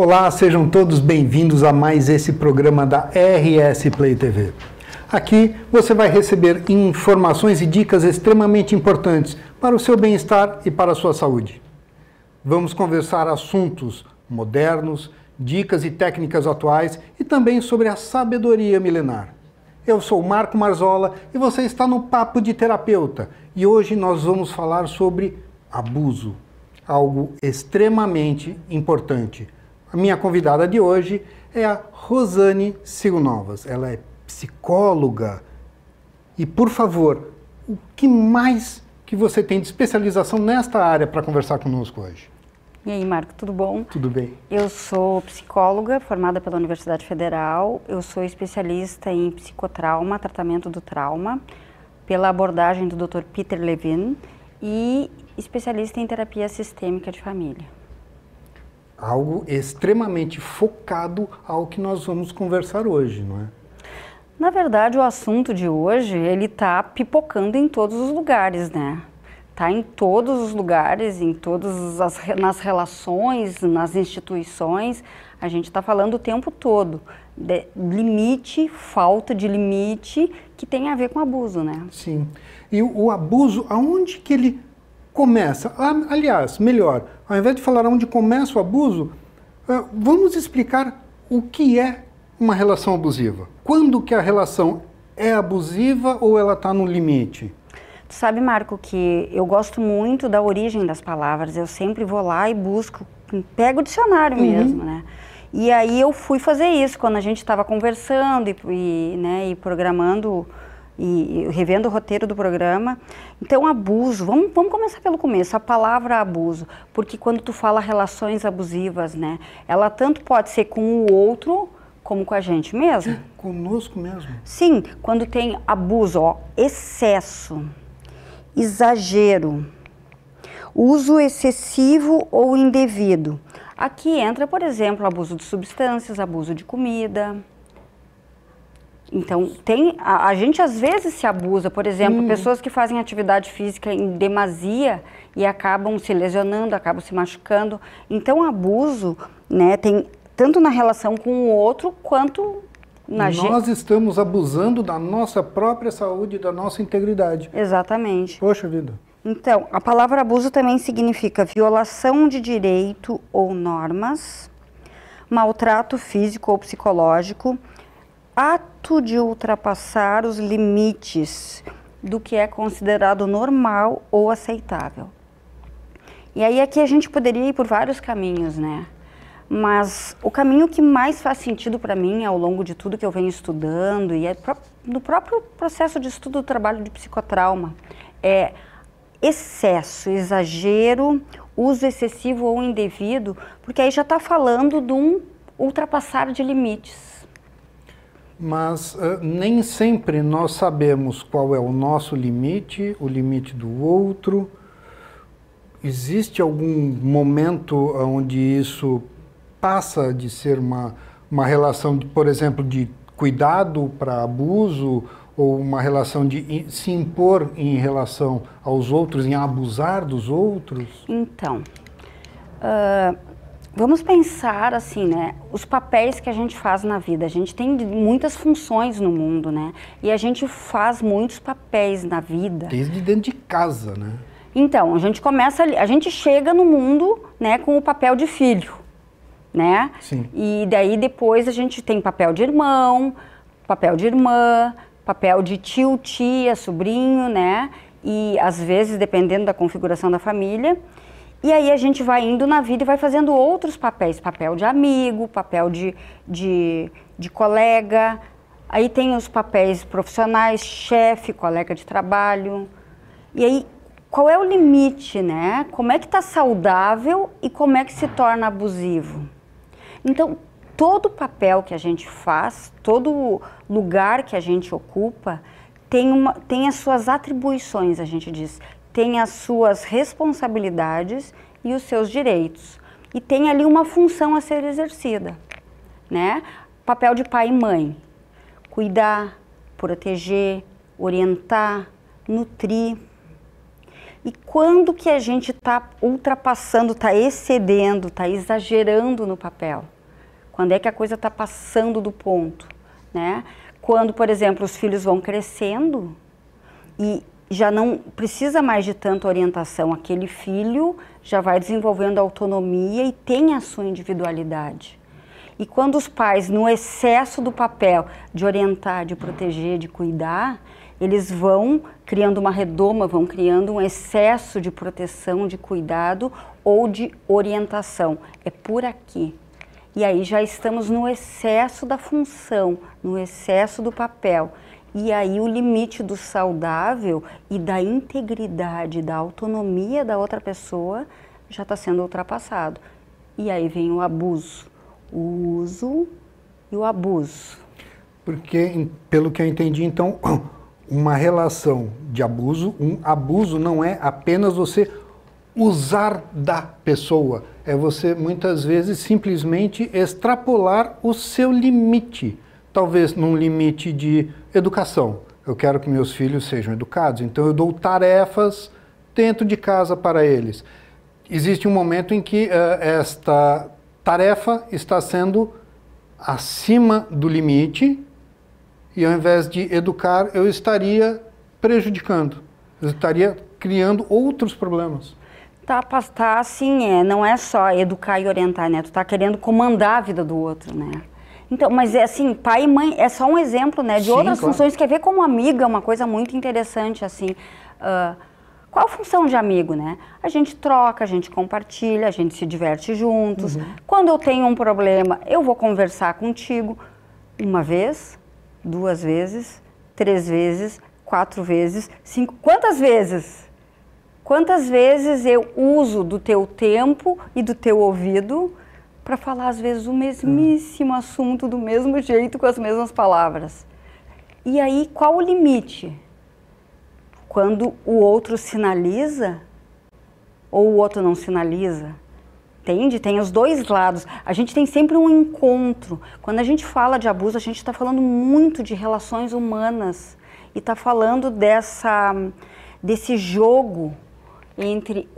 Olá, sejam todos bem-vindos a mais esse programa da RS Play TV. Aqui você vai receber informações e dicas extremamente importantes para o seu bem-estar e para a sua saúde. Vamos conversar assuntos modernos, dicas e técnicas atuais e também sobre a sabedoria milenar. Eu sou Marco Marzola e você está no Papo de Terapeuta e hoje nós vamos falar sobre abuso, algo extremamente importante. A minha convidada de hoje é a Rosane Sigonovas. Ela é psicóloga. E, por favor, o que mais que você tem de especialização nesta área para conversar conosco hoje? E aí, Marco, tudo bom? Tudo bem. Eu sou psicóloga formada pela Universidade Federal. Eu sou especialista em psicotrauma, tratamento do trauma, pela abordagem do Dr. Peter Levine e especialista em terapia sistêmica de família. Algo extremamente focado ao que nós vamos conversar hoje, não é? Na verdade, o assunto de hoje, ele está pipocando em todos os lugares, né? Está em todos os lugares, nas relações, nas instituições. A gente está falando o tempo todo de limite, falta de limite, que tem a ver com abuso, né? Sim. E o abuso, aonde que ele começa? Aliás, melhor, ao invés de falar onde começa o abuso, vamos explicar o que é uma relação abusiva. Quando que a relação é abusiva ou ela está no limite? Tu sabe, Marco, que eu gosto muito da origem das palavras. Eu sempre vou lá e busco, pego o dicionário mesmo, né? E aí eu fui fazer isso quando a gente estava conversando e programando e revendo o roteiro do programa. Então, abuso, vamos começar pelo começo, a palavra abuso, porque quando tu fala relações abusivas, né, ela tanto pode ser com o outro, como com a gente mesmo. Conosco mesmo. Sim, quando tem abuso, ó, excesso, exagero, uso excessivo ou indevido. Aqui entra, por exemplo, abuso de substâncias, abuso de comida. Então, a gente às vezes se abusa, por exemplo, pessoas que fazem atividade física em demasia e acabam se lesionando, acabam se machucando. Então, abuso, né, tem tanto na relação com o outro, quanto na gente. Nós estamos abusando da nossa própria saúde, da nossa integridade. Exatamente. Poxa vida. Então, a palavra abuso também significa violação de direito ou normas, maltrato físico ou psicológico, ato de ultrapassar os limites do que é considerado normal ou aceitável. E aí aqui a gente poderia ir por vários caminhos, né? Mas o caminho que mais faz sentido para mim ao longo de tudo que eu venho estudando e no próprio processo de estudo do trabalho de psicotrauma é excesso, exagero, uso excessivo ou indevido, porque aí já está falando de um ultrapassar de limites. Mas nem sempre nós sabemos qual é o nosso limite, o limite do outro. Existe algum momento onde isso passa de ser uma relação, por exemplo, de cuidado para abuso, ou uma relação de se impor em relação aos outros, em abusar dos outros? Então, vamos pensar assim, né? Os papéis que a gente faz na vida. A gente tem muitas funções no mundo, né? E a gente faz muitos papéis na vida. Desde dentro de casa, né? Então, a gente chega no mundo, né, com o papel de filho, né? Sim. E daí depois a gente tem papel de irmão, papel de irmã, papel de tio, tia, sobrinho, né? E às vezes, dependendo da configuração da família. E aí a gente vai indo na vida e vai fazendo outros papéis, papel de amigo, papel de colega, aí tem os papéis profissionais, chefe, colega de trabalho. E aí, qual é o limite, né? Como é que está saudável e como é que se torna abusivo? Então, todo papel que a gente faz, todo lugar que a gente ocupa, tem as suas atribuições, a gente diz. Tem as suas responsabilidades e os seus direitos. E tem ali uma função a ser exercida, né? Papel de pai e mãe. Cuidar, proteger, orientar, nutrir. E quando que a gente está ultrapassando, está excedendo, está exagerando no papel? Quando é que a coisa está passando do ponto, né? Quando, por exemplo, os filhos vão crescendo e já não precisa mais de tanta orientação. Aquele filho já vai desenvolvendo autonomia e tem a sua individualidade. E quando os pais, no excesso do papel de orientar, de proteger, de cuidar, eles vão criando uma redoma, vão criando um excesso de proteção, de cuidado ou de orientação. É por aqui. E aí já estamos no excesso da função, no excesso do papel. E aí o limite do saudável e da integridade, da autonomia da outra pessoa já está sendo ultrapassado. E aí vem o abuso, o uso e o abuso. Porque, pelo que eu entendi, então, uma relação de abuso, um abuso não é apenas você usar da pessoa, é você muitas vezes simplesmente extrapolar o seu limite, talvez num limite de educação. Eu quero que meus filhos sejam educados, então eu dou tarefas dentro de casa para eles. Existe um momento em que esta tarefa está sendo acima do limite e ao invés de educar, eu estaria prejudicando, eu estaria criando outros problemas. Tá assim, não é só educar e orientar, né? Tu tá querendo comandar a vida do outro, né? Então, mas é assim, pai e mãe é só um exemplo, né? De Sim, outras claro. funções. Quer ver como amiga, uma coisa muito interessante, assim. Qual a função de amigo, né? A gente troca, a gente compartilha, a gente se diverte juntos. Uhum. Quando eu tenho um problema, eu vou conversar contigo uma vez, 2 vezes, 3 vezes, 4 vezes, 5... Quantas vezes? Quantas vezes eu uso do teu tempo e do teu ouvido para falar, às vezes, o mesmíssimo assunto do mesmo jeito, com as mesmas palavras? E aí, qual o limite? Quando o outro sinaliza ou o outro não sinaliza? Entende? Tem os dois lados. A gente tem sempre um encontro. Quando a gente fala de abuso, a gente está falando muito de relações humanas e está falando desse jogo entre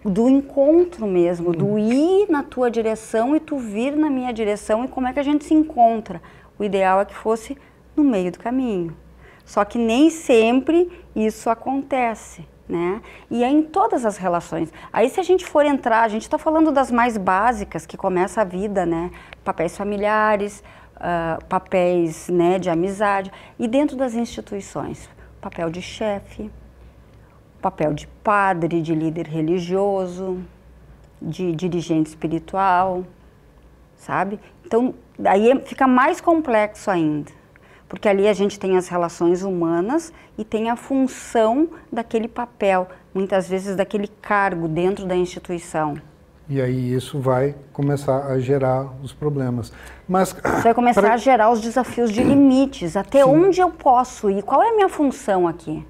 do encontro mesmo, do ir na tua direção e tu vir na minha direção, e como é que a gente se encontra. O ideal é que fosse no meio do caminho. Só que nem sempre isso acontece, né? E é em todas as relações. Aí se a gente for entrar, a gente está falando das mais básicas, que começa a vida, né? Papéis familiares, papéis, né, de amizade, e dentro das instituições, papel de chefe, papel de padre, de líder religioso, de dirigente espiritual, sabe? Então, aí fica mais complexo ainda, porque ali a gente tem as relações humanas e tem a função daquele papel, muitas vezes daquele cargo dentro da instituição. E aí isso vai começar a gerar os problemas. Mas isso vai começar a gerar os desafios de limites, até onde eu posso ir, qual é a minha função aqui?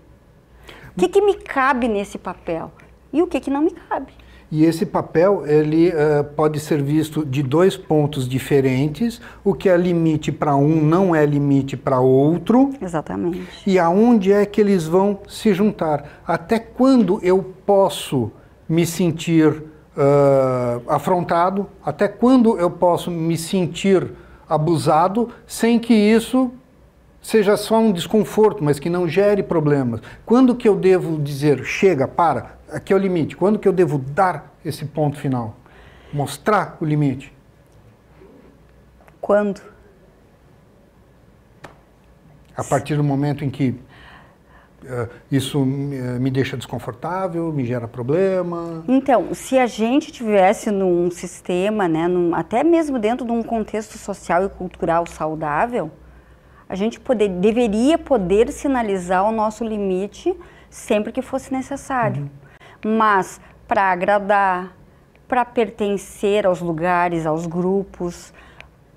O que me cabe nesse papel e o que não me cabe? E esse papel, ele pode ser visto de 2 pontos diferentes. O que é limite para um não é limite para outro. Exatamente. E aonde é que eles vão se juntar? Até quando eu posso me sentir afrontado? Até quando eu posso me sentir abusado sem que isso seja só um desconforto, mas que não gere problemas? Quando que eu devo dizer, chega, para, aqui é o limite? Quando que eu devo dar esse ponto final? Mostrar o limite? Quando? A partir do momento em que isso me deixa desconfortável, me gera problema? Então, se a gente tivesse num sistema, né, até mesmo dentro de um contexto social e cultural saudável, a gente deveria poder sinalizar o nosso limite sempre que fosse necessário. Mas para agradar, para pertencer aos lugares, aos grupos,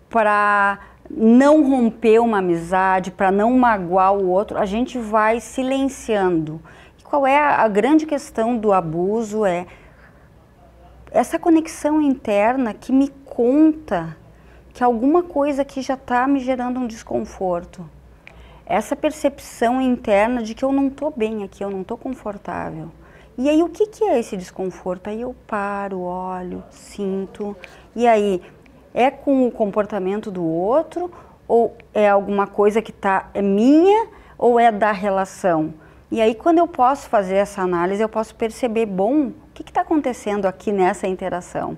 para não romper uma amizade, para não magoar o outro, a gente vai silenciando. E qual é a grande questão do abuso? É essa conexão interna que me conta que alguma coisa aqui já está me gerando um desconforto. Essa percepção interna de que eu não estou bem aqui, eu não estou confortável. E aí, o que é esse desconforto? Aí eu paro, olho, sinto. E aí, é com o comportamento do outro? Ou é alguma coisa que é minha? Ou é da relação? E aí, quando eu posso fazer essa análise, eu posso perceber, bom, o que está acontecendo aqui nessa interação?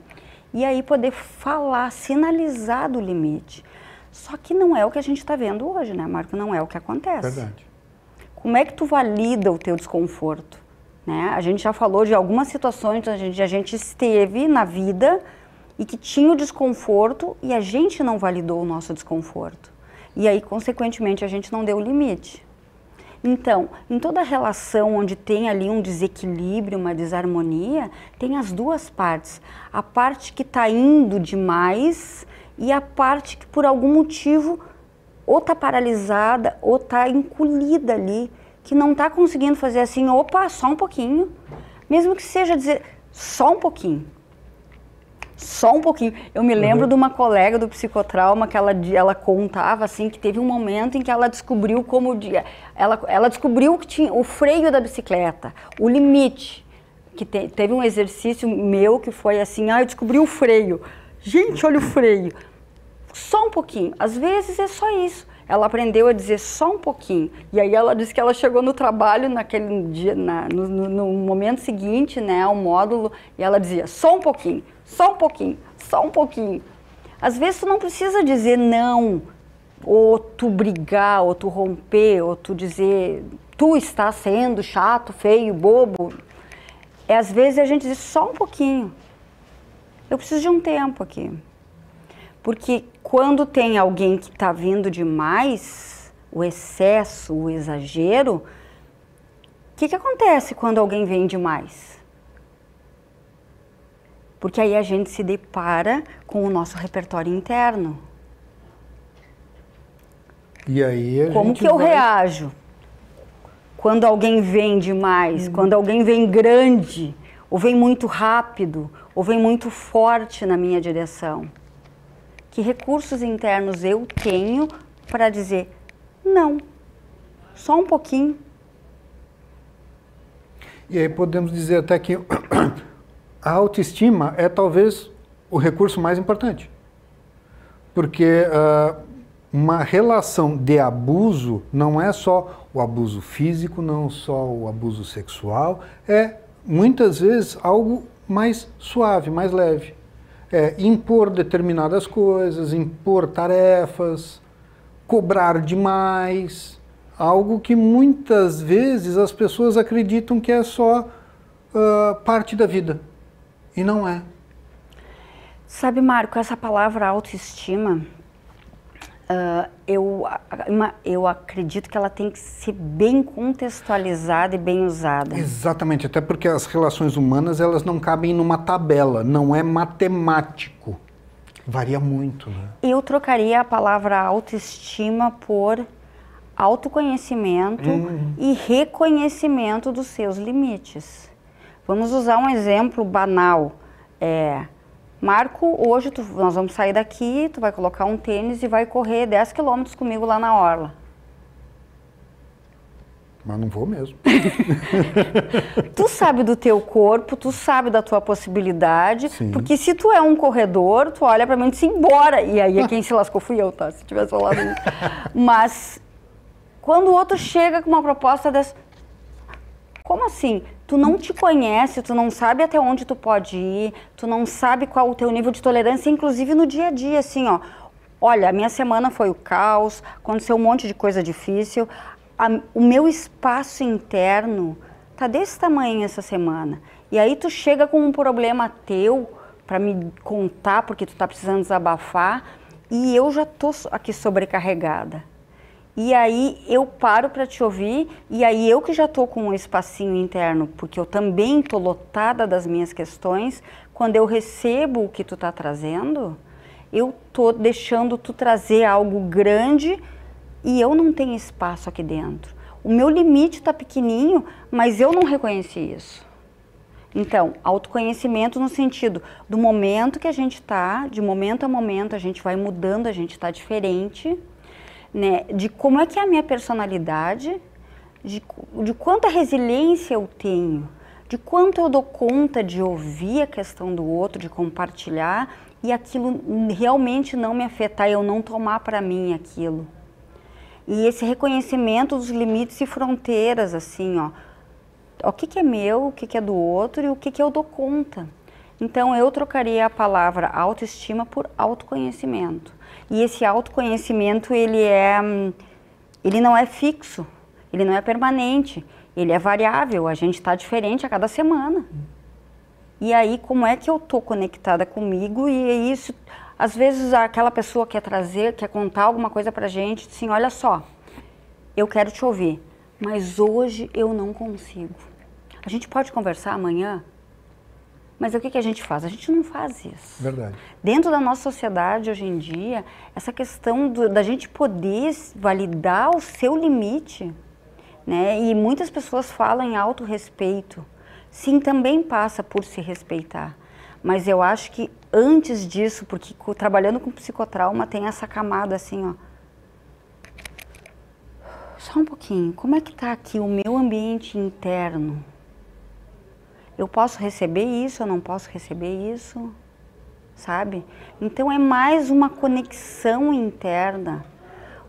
E aí, poder falar, sinalizar do limite. Só que não é o que a gente está vendo hoje, né, Marco? Não é o que acontece. Verdade. Como é que tu valida o teu desconforto? Né? A gente já falou de algumas situações onde a gente esteve na vida e que tinha o desconforto e a gente não validou o nosso desconforto. E aí, consequentemente, a gente não deu o limite. Então, em toda relação onde tem ali um desequilíbrio, uma desarmonia, tem as duas partes. A parte que está indo demais e a parte que por algum motivo ou está paralisada ou está encolhida ali, que não está conseguindo fazer assim, opa, só um pouquinho. Mesmo que seja dizer, só um pouquinho. Só um pouquinho. Eu me lembro de uma colega do psicotrauma que ela contava assim, que teve um momento em que ela descobriu ela descobriu que tinha o freio da bicicleta, o limite. Que teve um exercício meu que foi assim, eu descobri o freio. Gente, olha o freio. Só um pouquinho. Às vezes é só isso. Ela aprendeu a dizer só um pouquinho. E aí ela disse que ela chegou no trabalho naquele dia, no momento seguinte, né, ao módulo, e ela dizia só um pouquinho, só um pouquinho, só um pouquinho. Às vezes tu não precisa dizer não, ou tu brigar, ou tu romper, ou tu dizer tu está sendo chato, feio, bobo. Às vezes a gente diz só um pouquinho. Eu preciso de um tempo aqui. Porque quando tem alguém que está vindo demais, o excesso, o exagero, o que acontece quando alguém vem demais? Porque aí a gente se depara com o nosso repertório interno. E aí Como que eu reajo quando alguém vem demais, quando alguém vem grande, ou vem muito rápido, ou vem muito forte na minha direção? Que recursos internos eu tenho para dizer não, só um pouquinho. E aí podemos dizer até que a autoestima é talvez o recurso mais importante. Porque uma relação de abuso não é só o abuso físico, não só o abuso sexual, é muitas vezes algo mais suave, mais leve. Impor determinadas coisas, impor tarefas, cobrar demais, algo que muitas vezes as pessoas acreditam que é só parte da vida, e não é. Sabe, Marco, essa palavra autoestima, eu acredito que ela tem que ser bem contextualizada e bem usada. Exatamente, até porque as relações humanas elas não cabem numa tabela, não é matemático, varia muito, né? Eu trocaria a palavra autoestima por autoconhecimento e reconhecimento dos seus limites. Vamos usar um exemplo banal. Marco, hoje nós vamos sair daqui, tu vai colocar um tênis e vai correr 10 quilômetros comigo lá na orla. Mas não vou mesmo. Tu sabe do teu corpo, tu sabe da tua possibilidade, Sim. Porque se tu é um corredor, tu olha pra mim e diz embora. E aí quem se lascou fui eu, tá? Se tivesse falado isso. Mas quando o outro chega com uma proposta dessa, como assim? Tu não te conhece, tu não sabe até onde tu pode ir, tu não sabe qual o teu nível de tolerância, inclusive no dia a dia, assim, ó. Olha, a minha semana foi o caos, aconteceu um monte de coisa difícil, o meu espaço interno tá desse tamanho essa semana. E aí tu chega com um problema teu para me contar, porque tu tá precisando desabafar, e eu já tô aqui sobrecarregada. E aí eu paro para te ouvir, e aí eu que já tô com um espacinho interno, porque eu também tô lotada das minhas questões, quando eu recebo o que tu tá trazendo, eu tô deixando tu trazer algo grande e eu não tenho espaço aqui dentro. O meu limite tá pequenininho, mas eu não reconheci isso. Então, autoconhecimento no sentido do momento que a gente tá, de momento a momento a gente vai mudando, a gente tá diferente, né, de como é que é a minha personalidade, de quanta resiliência eu tenho, de quanto eu dou conta de ouvir a questão do outro, de compartilhar e aquilo realmente não me afetar, eu não tomar para mim aquilo. E esse reconhecimento dos limites e fronteiras, assim, ó, o que é meu, o que é do outro e o que eu dou conta. Então eu trocaria a palavra autoestima por autoconhecimento. E esse autoconhecimento, ele não é fixo, ele não é permanente, ele é variável, a gente está diferente a cada semana. E aí, como é que eu estou conectada comigo? E é isso, às vezes aquela pessoa quer contar alguma coisa pra gente, assim, olha só, eu quero te ouvir, mas hoje eu não consigo. A gente pode conversar amanhã? Mas o que a gente faz? A gente não faz isso. Verdade. Dentro da nossa sociedade hoje em dia, essa questão da gente poder validar o seu limite, né? E muitas pessoas falam em autorrespeito. Sim, também passa por se respeitar. Mas eu acho que antes disso, porque trabalhando com psicotrauma tem essa camada assim, ó. Só um pouquinho, como é que está aqui o meu ambiente interno? Eu posso receber isso, eu não posso receber isso, sabe? Então é mais uma conexão interna,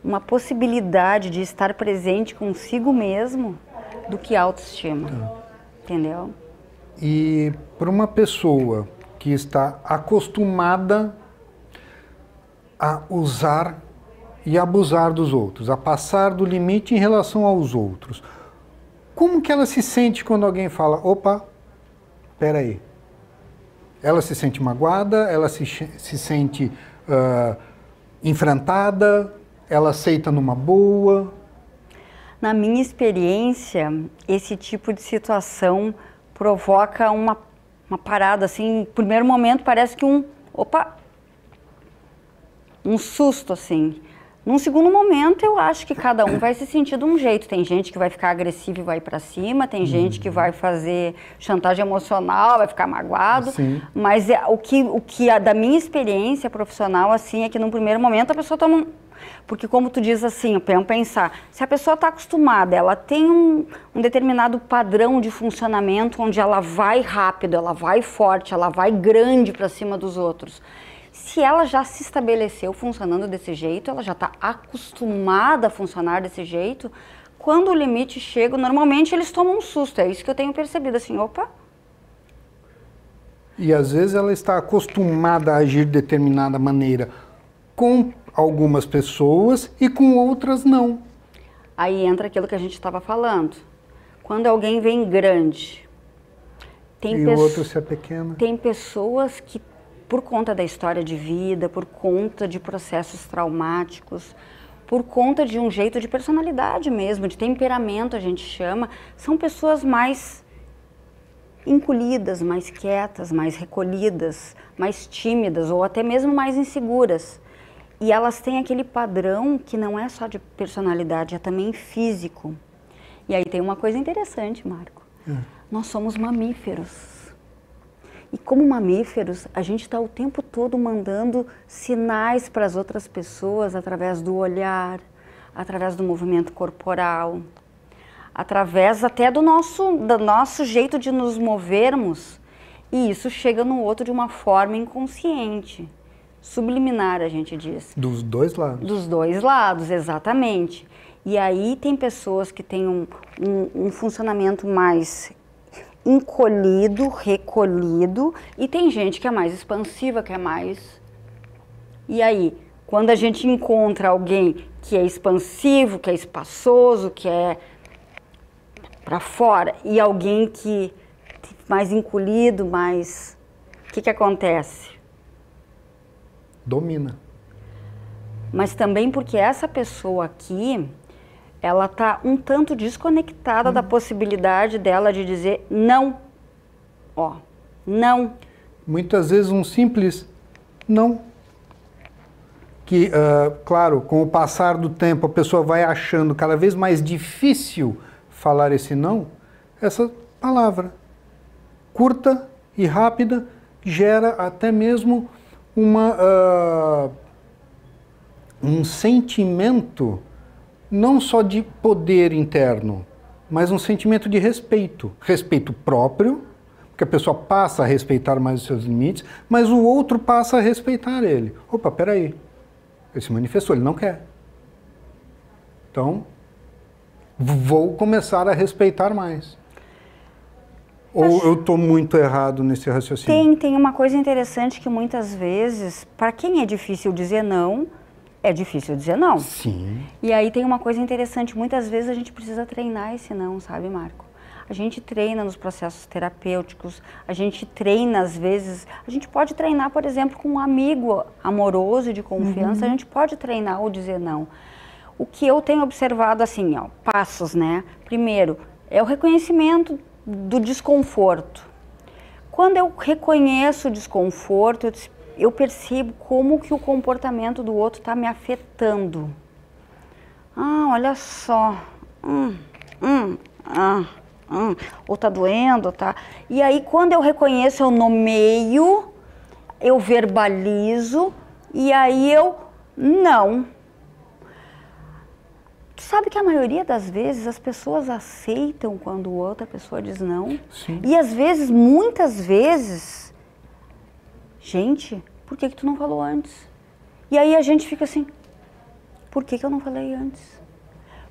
uma possibilidade de estar presente consigo mesmo do que autoestima, entendeu? E para uma pessoa que está acostumada a usar e abusar dos outros, a passar do limite em relação aos outros, como que ela se sente quando alguém fala, opa, espera aí? Ela se sente magoada, ela se sente enfrentada, ela aceita numa boa? Na minha experiência, esse tipo de situação provoca uma parada, assim, no primeiro momento parece que um susto, assim. Num segundo momento, eu acho que cada um vai se sentir de um jeito. Tem gente que vai ficar agressivo e vai para cima, tem gente que vai fazer chantagem emocional, vai ficar magoado. Sim. Mas da minha experiência profissional, assim, é que num primeiro momento a pessoa toma Porque como tu diz assim, vamos pensar, se a pessoa está acostumada, ela tem um determinado padrão de funcionamento onde ela vai rápido, ela vai forte, ela vai grande para cima dos outros. Se ela já se estabeleceu funcionando desse jeito, ela já está acostumada a funcionar desse jeito, quando o limite chega, normalmente eles tomam um susto, é isso que eu tenho percebido, assim, opa. E às vezes ela está acostumada a agir de determinada maneira com algumas pessoas e com outras não. Aí entra aquilo que a gente estava falando. Quando alguém vem grande, e o outro se é pequeno. Tem pessoas que, por conta da história de vida, por conta de processos traumáticos, por conta de um jeito de personalidade mesmo, de temperamento a gente chama, são pessoas mais encolhidas, mais quietas, mais recolhidas, mais tímidas ou até mesmo mais inseguras. E elas têm aquele padrão que não é só de personalidade, é também físico. E aí tem uma coisa interessante, Marco. Nós somos mamíferos. E como mamíferos, a gente está o tempo todo mandando sinais para as outras pessoas através do olhar, através do movimento corporal, através até do nosso jeito de nos movermos. E isso chega no outro de uma forma inconsciente. Subliminar, a gente diz. Dos dois lados. Dos dois lados, exatamente. E aí tem pessoas que têm um funcionamento mais encolhido, recolhido, e tem gente que é mais expansiva, que é mais... E aí, quando a gente encontra alguém que é expansivo, que é espaçoso, que é para fora, e alguém que é mais encolhido, mais... O que acontece? Domina. Mas também porque essa pessoa aqui, ela está um tanto desconectada da possibilidade dela de dizer não. Ó, não. Muitas vezes um simples não. Que, claro, com o passar do tempo a pessoa vai achando cada vez mais difícil falar esse não. Essa palavra curta e rápida gera até mesmo um sentimento não só de poder interno, mas um sentimento de respeito. Respeito próprio, porque a pessoa passa a respeitar mais os seus limites, mas o outro passa a respeitar ele. Opa, peraí, ele se manifestou, ele não quer. Então, vou começar a respeitar mais. Ou eu estou muito errado nesse raciocínio? Tem uma coisa interessante que muitas vezes, para quem é difícil dizer não, é difícil dizer não. Sim. E aí tem uma coisa interessante, muitas vezes a gente precisa treinar esse não, sabe, Marco? A gente treina nos processos terapêuticos, a gente treina às vezes, a gente pode treinar, por exemplo, com um amigo amoroso de confiança, a gente pode treinar ou dizer não. O que eu tenho observado assim, ó, passos, né? Primeiro, é o reconhecimento do desconforto. Quando eu reconheço o desconforto, eu percebo como que o comportamento do outro está me afetando. Ah, olha só. Ou tá doendo, tá? E aí, quando eu reconheço, eu nomeio, eu verbalizo, e aí eu não. Tu sabe que a maioria das vezes as pessoas aceitam quando outra pessoa diz não? Sim. E às vezes, muitas vezes, gente, por que tu não falou antes? E aí a gente fica assim, por que eu não falei antes?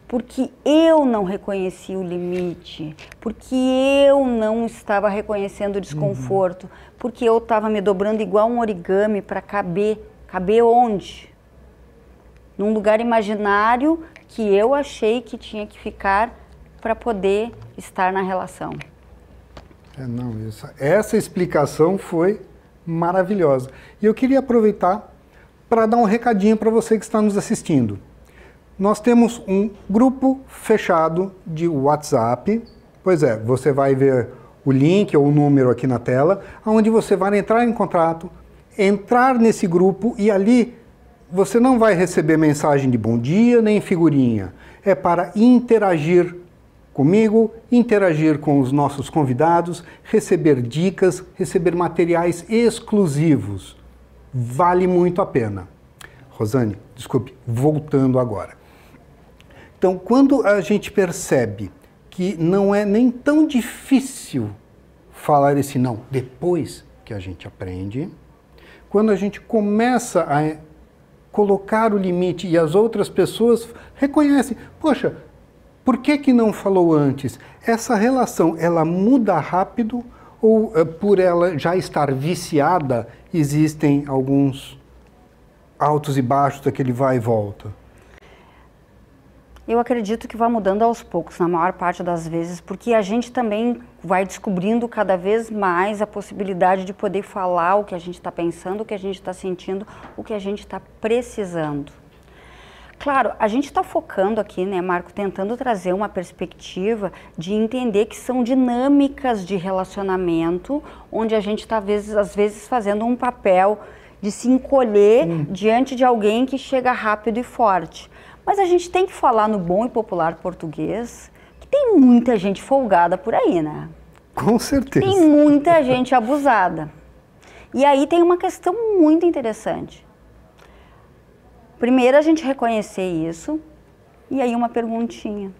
Porque eu não reconheci o limite, porque eu não estava reconhecendo o desconforto, porque eu estava me dobrando igual um origami para caber. Caber onde? Num lugar imaginário que eu achei que tinha que ficar para poder estar na relação. Essa explicação foi maravilhosa. E eu queria aproveitar para dar um recadinho para você que está nos assistindo. Nós temos um grupo fechado de WhatsApp. Pois é, você vai ver o link ou o número aqui na tela, onde você vai entrar em contato, entrar nesse grupo e ali você não vai receber mensagem de bom dia nem figurinha. É para interagir comigo, interagir com os nossos convidados, receber dicas, receber materiais exclusivos. Vale muito a pena. Rosane, desculpe, voltando agora. Então, quando a gente percebe que não é nem tão difícil falar esse não, depois que a gente aprende, quando a gente começa a colocar o limite e as outras pessoas reconhecem, poxa, por que não falou antes? Essa relação, ela muda rápido ou por ela já estar viciada, existem alguns altos e baixos daquele vai e volta? Eu acredito que vai mudando aos poucos, na maior parte das vezes, porque a gente também vai descobrindo cada vez mais a possibilidade de poder falar o que a gente está pensando, o que a gente está sentindo, o que a gente está precisando. Claro, a gente está focando aqui, né, Marco, tentando trazer uma perspectiva de entender que são dinâmicas de relacionamento, onde a gente está, às vezes, fazendo um papel de se encolher diante de alguém que chega rápido e forte. Mas a gente tem que falar no bom e popular português que tem muita gente folgada por aí, né? Com certeza. Tem muita gente abusada. E aí tem uma questão muito interessante. Primeiro a gente reconhecer isso, e aí uma perguntinha.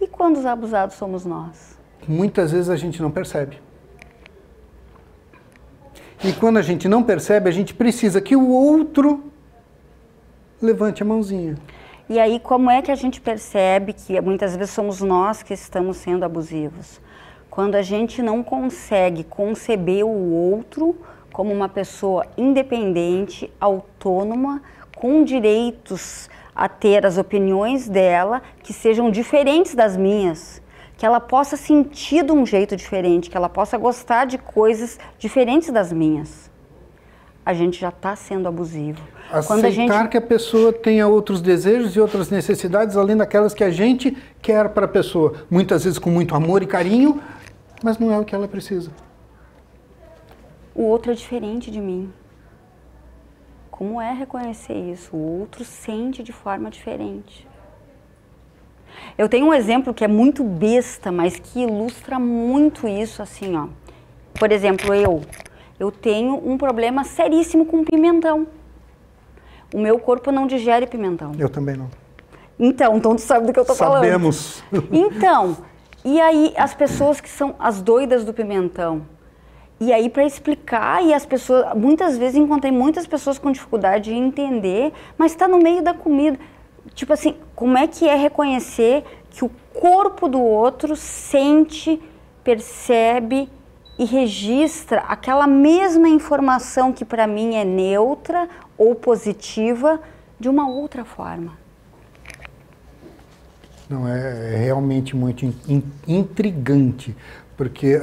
E quando os abusados somos nós? Muitas vezes a gente não percebe. E quando a gente não percebe, a gente precisa que o outro levante a mãozinha. E aí, como é que a gente percebe que muitas vezes somos nós que estamos sendo abusivos? Quando a gente não consegue conceber o outro como uma pessoa independente, autônoma, com direitos a ter as opiniões dela que sejam diferentes das minhas, que ela possa sentir de um jeito diferente, que ela possa gostar de coisas diferentes das minhas. A gente já está sendo abusivo. Aceitar que a pessoa tenha outros desejos e outras necessidades além daquelas que a gente quer para a pessoa. Muitas vezes com muito amor e carinho, mas não é o que ela precisa. O outro é diferente de mim. Como é reconhecer isso? O outro sente de forma diferente. Eu tenho um exemplo que é muito besta, mas que ilustra muito isso, assim, ó. Por exemplo, eu tenho um problema seríssimo com pimentão. O meu corpo não digere pimentão. Eu também não. Então tu sabe do que eu tô falando. Sabemos. Então, e aí as pessoas que são as doidas do pimentão. E aí para explicar, e as pessoas, muitas vezes encontrei muitas pessoas com dificuldade de entender, mas está no meio da comida. Tipo assim, como é que é reconhecer que o corpo do outro sente, percebe e registra aquela mesma informação que para mim é neutra ou positiva de uma outra forma? Não, é realmente muito intrigante, porque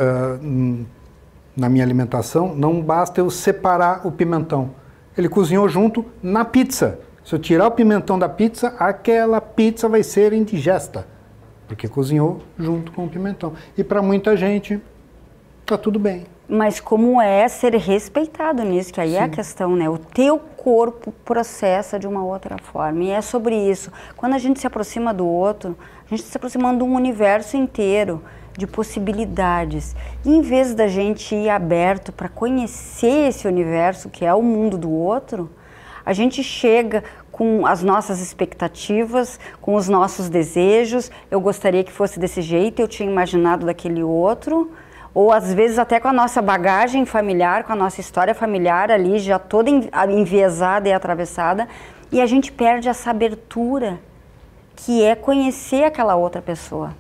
na minha alimentação não basta eu separar o pimentão. Ele cozinhou junto na pizza. Se eu tirar o pimentão da pizza, aquela pizza vai ser indigesta, porque cozinhou junto com o pimentão. E para muita gente, tá tudo bem. Mas como é ser respeitado nisso, que aí Sim. é a questão, né? O teu corpo processa de uma outra forma. E é sobre isso. Quando a gente se aproxima do outro, a gente está se aproximando de um universo inteiro de possibilidades. E em vez da gente ir aberto para conhecer esse universo, que é o mundo do outro, a gente chega com as nossas expectativas, com os nossos desejos. Eu gostaria que fosse desse jeito, eu tinha imaginado daquele outro. Ou às vezes até com a nossa bagagem familiar, com a nossa história familiar ali já toda enviesada e atravessada, e a gente perde essa abertura que é conhecer aquela outra pessoa,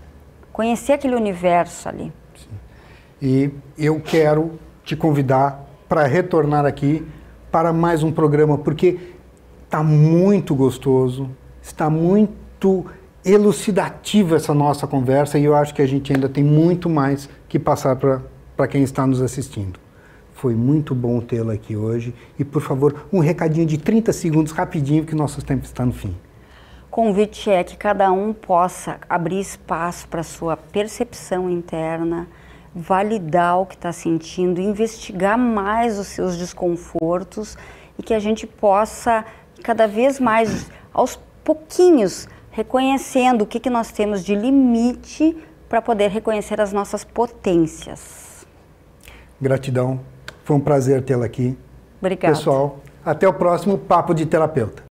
conhecer aquele universo ali. Sim. E eu quero te convidar para retornar aqui para mais um programa, porque está muito gostoso, está muito elucidativa essa nossa conversa, e eu acho que a gente ainda tem muito mais que passar para quem está nos assistindo. Foi muito bom tê-la aqui hoje. E, por favor, um recadinho de 30 segundos, rapidinho, que nosso tempo está no fim. O convite é que cada um possa abrir espaço para a sua percepção interna, validar o que está sentindo, investigar mais os seus desconfortos e que a gente possa, cada vez mais, aos pouquinhos, reconhecendo o que nós temos de limite para poder reconhecer as nossas potências. Gratidão. Foi um prazer tê-la aqui. Obrigada. Pessoal, até o próximo Papo de Terapeuta.